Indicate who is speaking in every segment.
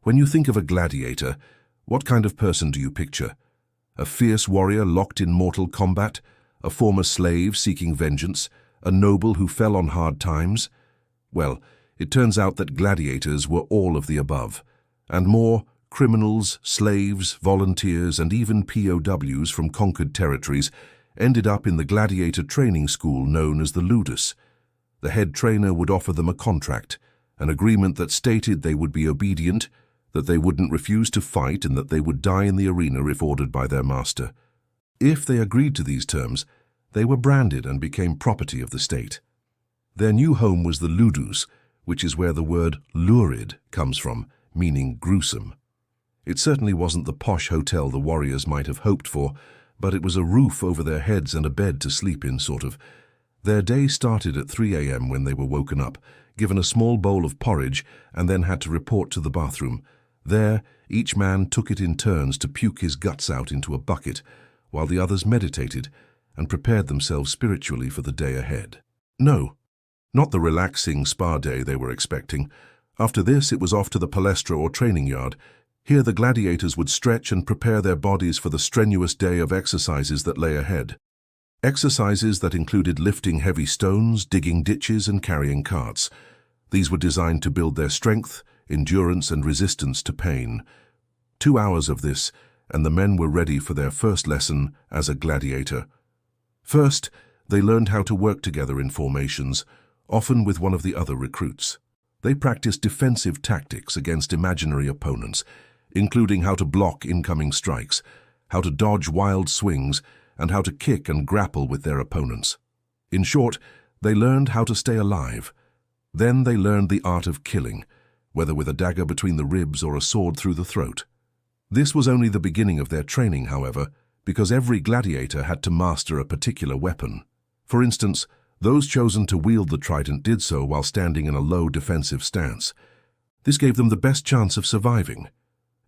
Speaker 1: When you think of a gladiator, what kind of person do you picture? A fierce warrior locked in mortal combat? A former slave seeking vengeance? A noble who fell on hard times? Well, it turns out that gladiators were all of the above, and more. Criminals, slaves, volunteers, and even POWs from conquered territories ended up in the gladiator training school known as the Ludus. The head trainer would offer them a contract, an agreement that stated they would be obedient, that they wouldn't refuse to fight, and that they would die in the arena if ordered by their master. If they agreed to these terms, they were branded and became property of the state. Their new home was the Ludus, which is where the word lurid comes from, meaning gruesome. It certainly wasn't the posh hotel the warriors might have hoped for, but it was a roof over their heads and a bed to sleep in, sort of. Their day started at 3 a.m. when they were woken up, given a small bowl of porridge, and then had to report to the bathroom. There, each man took it in turns to puke his guts out into a bucket, while the others meditated and prepared themselves spiritually for the day ahead. No, not the relaxing spa day they were expecting. After this, it was off to the palestra or training yard. Here the gladiators would stretch and prepare their bodies for the strenuous day of exercises that lay ahead. Exercises that included lifting heavy stones, digging ditches, and carrying carts. These were designed to build their strength, endurance, and resistance to pain. 2 hours of this, and the men were ready for their first lesson as a gladiator. First, they learned how to work together in formations, often with one of the other recruits. They practiced defensive tactics against imaginary opponents, including how to block incoming strikes, how to dodge wild swings, and how to kick and grapple with their opponents. In short, they learned how to stay alive. Then they learned the art of killing, whether with a dagger between the ribs or a sword through the throat. This was only the beginning of their training, however, because every gladiator had to master a particular weapon. For instance, those chosen to wield the trident did so while standing in a low defensive stance. This gave them the best chance of surviving,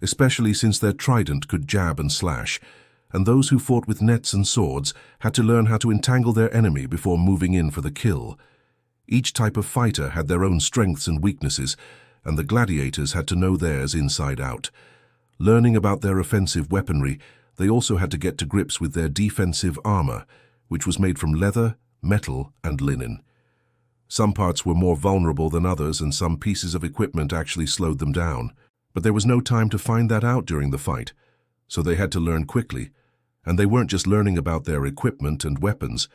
Speaker 1: especially since their trident could jab and slash, and those who fought with nets and swords had to learn how to entangle their enemy before moving in for the kill. Each type of fighter had their own strengths and weaknesses, and the gladiators had to know theirs inside out. Learning about their offensive weaponry, they also had to get to grips with their defensive armor, which was made from leather, metal, and linen. Some parts were more vulnerable than others, and some pieces of equipment actually slowed them down. But there was no time to find that out during the fight, so they had to learn quickly. And they weren't just learning about their equipment and weapons.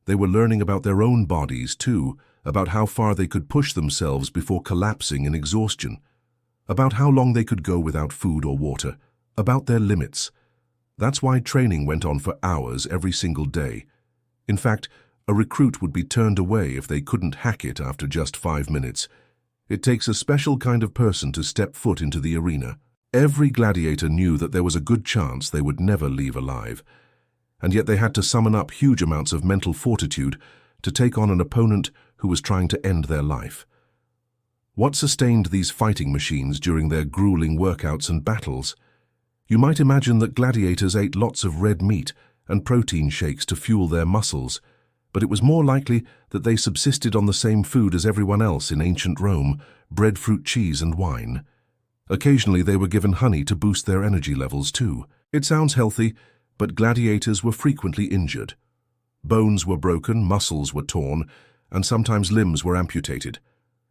Speaker 1: They were learning about their own bodies, too, about how far they could push themselves before collapsing in exhaustion, about how long they could go without food or water, about their limits. That's why training went on for hours every single day. In fact, a recruit would be turned away if they couldn't hack it after just 5 minutes. It takes a special kind of person to step foot into the arena. Every gladiator knew that there was a good chance they would never leave alive, and yet they had to summon up huge amounts of mental fortitude to take on an opponent who was trying to end their life. What sustained these fighting machines during their grueling workouts and battles? You might imagine that gladiators ate lots of red meat and protein shakes to fuel their muscles, but it was more likely that they subsisted on the same food as everyone else in ancient Rome: bread, fruit, cheese, and wine. Occasionally they were given honey to boost their energy levels too. It sounds healthy, but gladiators were frequently injured. Bones were broken, muscles were torn, and sometimes limbs were amputated.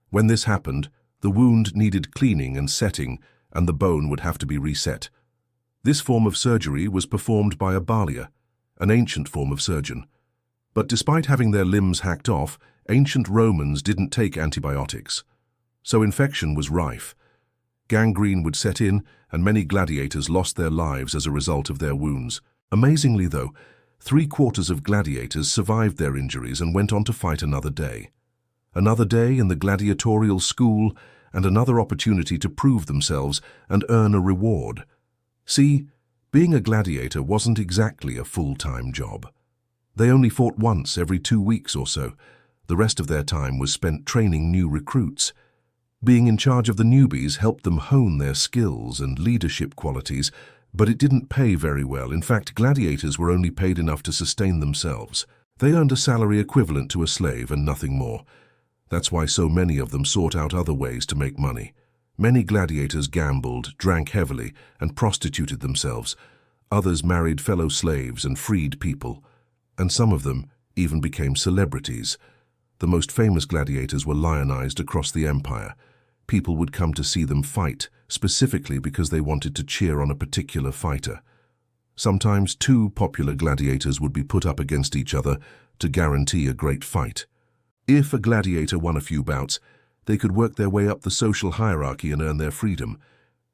Speaker 1: When this happened, the wound needed cleaning and setting, and the bone would have to be reset. This form of surgery was performed by a balia, an ancient form of surgeon. But despite having their limbs hacked off, ancient Romans didn't take antibiotics. So infection was rife. Gangrene would set in, and many gladiators lost their lives as a result of their wounds. Amazingly, though, 3/4 of gladiators survived their injuries and went on to fight another day. Another day in the gladiatorial school, and another opportunity to prove themselves and earn a reward. See, being a gladiator wasn't exactly a full-time job. They only fought once every 2 weeks or so. The rest of their time was spent training new recruits. Being in charge of the newbies helped them hone their skills and leadership qualities, but it didn't pay very well. In fact, gladiators were only paid enough to sustain themselves. They earned a salary equivalent to a slave and nothing more. That's why so many of them sought out other ways to make money. Many gladiators gambled, drank heavily, and prostituted themselves. Others married fellow slaves and freed people, and some of them even became celebrities. The most famous gladiators were lionized across the empire. People would come to see them fight, specifically because they wanted to cheer on a particular fighter. Sometimes two popular gladiators would be put up against each other to guarantee a great fight. If a gladiator won a few bouts, they could work their way up the social hierarchy and earn their freedom.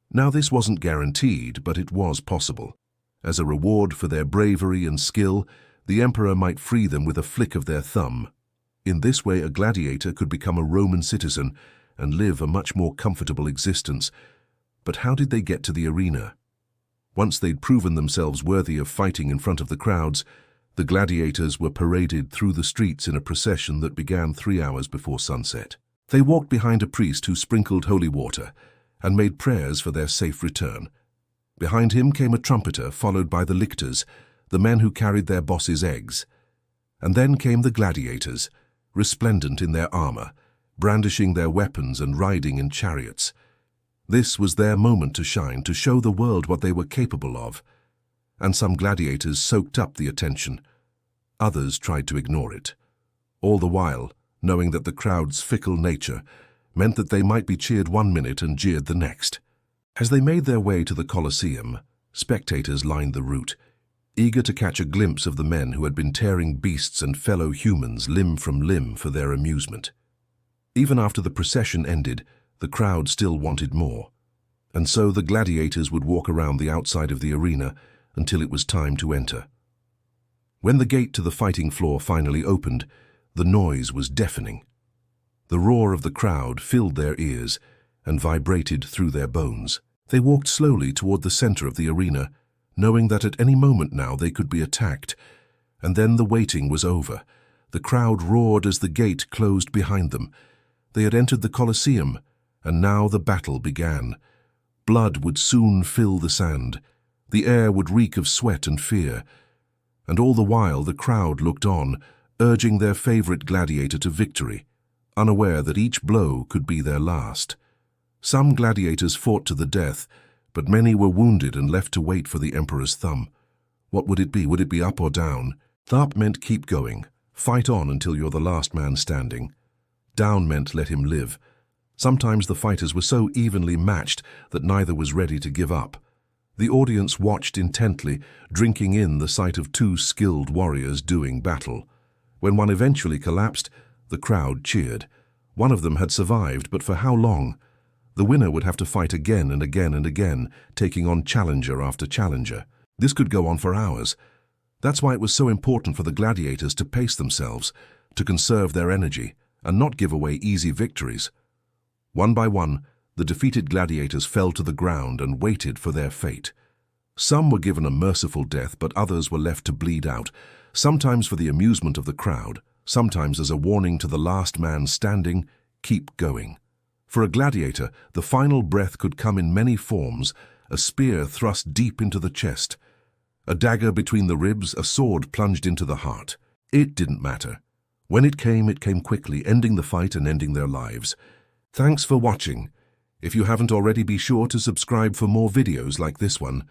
Speaker 1: Now, this wasn't guaranteed, but it was possible. As a reward for their bravery and skill, the emperor might free them with a flick of their thumb. In this way, a gladiator could become a Roman citizen and live a much more comfortable existence. But how did they get to the arena? Once they'd proven themselves worthy of fighting in front of the crowds, the gladiators were paraded through the streets in a procession that began 3 hours before sunset. They walked behind a priest who sprinkled holy water and made prayers for their safe return. Behind him came a trumpeter, followed by the lictors, the men who carried their boss's eggs. And then came the gladiators, resplendent in their armor, brandishing their weapons and riding in chariots. This was their moment to shine, to show the world what they were capable of. And some gladiators soaked up the attention. Others tried to ignore it. All the while, knowing that the crowd's fickle nature meant that they might be cheered one minute and jeered the next. As they made their way to the Colosseum, spectators lined the route, eager to catch a glimpse of the men who had been tearing beasts and fellow humans limb from limb for their amusement. Even after the procession ended, the crowd still wanted more, and so the gladiators would walk around the outside of the arena until it was time to enter. When the gate to the fighting floor finally opened, the noise was deafening. The roar of the crowd filled their ears and vibrated through their bones. They walked slowly toward the center of the arena, knowing that at any moment now they could be attacked. And then the waiting was over. The crowd roared as the gate closed behind them. They had entered the Colosseum, and now the battle began. Blood would soon fill the sand. The air would reek of sweat and fear. And all the while the crowd looked on, urging their favorite gladiator to victory, unaware that each blow could be their last. Some gladiators fought to the death, but many were wounded and left to wait for the emperor's thumb. What would it be? Would it be up or down? Up meant keep going, fight on until you're the last man standing. Down meant let him live. Sometimes the fighters were so evenly matched that neither was ready to give up. The audience watched intently, drinking in the sight of two skilled warriors doing battle. When one eventually collapsed, the crowd cheered. One of them had survived, but for how long? The winner would have to fight again and again and again, taking on challenger after challenger. This could go on for hours. That's why it was so important for the gladiators to pace themselves, to conserve their energy, and not give away easy victories. One by one, the defeated gladiators fell to the ground and waited for their fate. Some were given a merciful death, but others were left to bleed out, sometimes for the amusement of the crowd, sometimes as a warning to the last man standing, keep going. For a gladiator, the final breath could come in many forms: a spear thrust deep into the chest, a dagger between the ribs, a sword plunged into the heart. It didn't matter. When it came quickly, ending the fight and ending their lives. Thanks for watching. If you haven't already, be sure to subscribe for more videos like this one.